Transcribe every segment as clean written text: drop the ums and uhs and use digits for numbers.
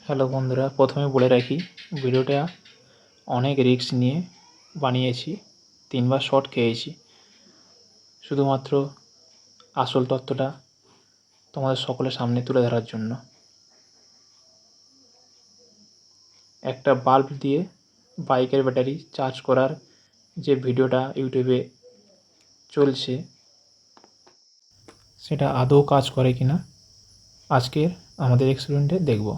Hello বন্ধুরা, প্রথমে বলে রাখি ভিডিওটা অনেক রিস্ক নিয়ে বানিয়েছি, 3বার শট খেয়েছি শুধুমাত্র আসল তথ্যটা তোমাদের সকলের সামনে তুলে ধরার জন্য। একটা বাল্ব দিয়ে বাইকের ব্যাটারি চার্জ করার যে ভিডিওটা ইউটিউবে চলছে সেটা আদৌ কাজ করে কিনা আজকের আমাদের এক্সপেরিমেন্টে দেখব।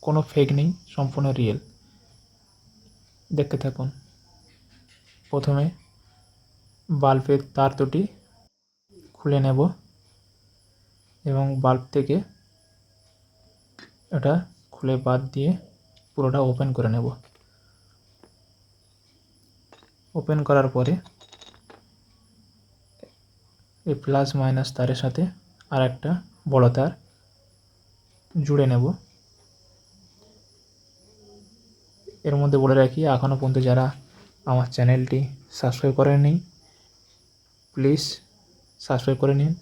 কোনো ফেক নেই, সম্পূর্ণ রিয়েল। দেখতে থাকুন। প্রথমে বাল্বের তার দুটি খুলে নেব এবং বাল্ব থেকে এটা খুলে বাদ দিয়ে পুরোটা ওপেন করে নেব। ওপেন করার পরে এই প্লাস মাইনাস তারের সাথে আর একটা বড় তার জুড়ে নেব। এর মধ্যে বলে রাখি, এখনও পর্যন্ত যারা আমার চ্যানেলটি সাবস্ক্রাইব করেননি প্লিজ সাবস্ক্রাইব করে নিন,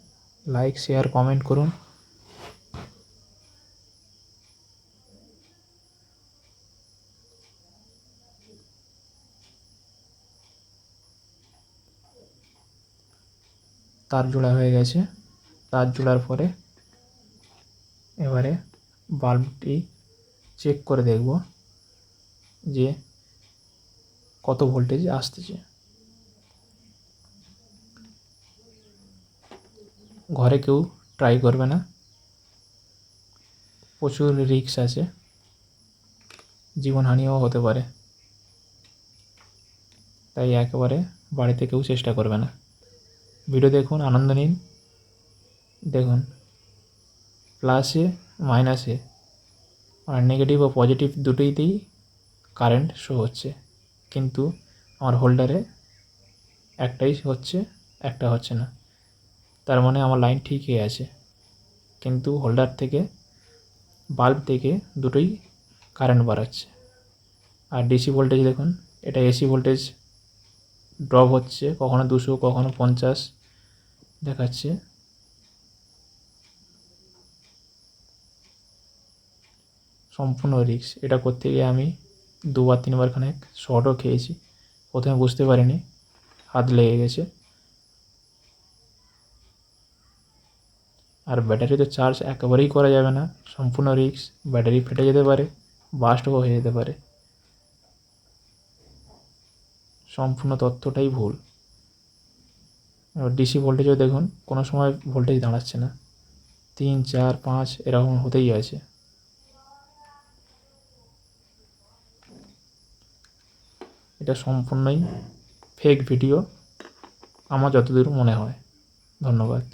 লাইক শেয়ার কমেন্ট করুন। তার জোড়া হয়ে গেছে। তার জোড়ার পরে এবারে বাল্বটি চেক করে দেখব যে কত ভোল্টেজ আসতেছে। ঘরে কেউ ট্রাই করবে না, প্রচুর রিস্ক আছে, জীবনহানিও হতে পারে, তাই একেবারে বাড়িতে কেউ চেষ্টা করবে না। ভিডিও দেখুন, আনন্দ নিন। দেখুন, প্লাসে মাইনাসে আর নেগেটিভ ও পজিটিভ দুটোইতেই কারেন্ট শো হচ্ছে, কিন্তু আমার হোল্ডারে একটাই হচ্ছে, একটা হচ্ছে না। তার মানে আমার লাইন ঠিকই আছে, কিন্তু হোল্ডার থেকে বাল্ব থেকে দুটোই কারেন্ট বাড়াচ্ছে। আর ডিসি ভোল্টেজ দেখুন, এটা এসি ভোল্টেজ ড্রপ হচ্ছে, কখনো 200 কখনো 50 দেখাচ্ছে। সম্পূর্ণ রিস্ক। এটা করতে গিয়ে আমি 2-3বার খানেক শর্টও খেয়েছি। প্রথমে বুঝতে পারিনি, হাত লেগে গেছে। আর ব্যাটারি তো চার্জ একেবারেই করা যাবে না, সম্পূর্ণ রিস্ক। ব্যাটারি ফেটে যেতে পারে, বাস্টও হয়ে যেতে পারে। সম্পূর্ণ তথ্যটাই ভুল। ডিসি ভোল্টেজও দেখুন, কোনো সময় ভোল্টেজ দাঁড়াচ্ছে না, 3, 4, 5 এরকম হতেই আছে। এটা সম্পূর্ণই ফেক ভিডিও আমার যতদূর মনে হয়। ধন্যবাদ।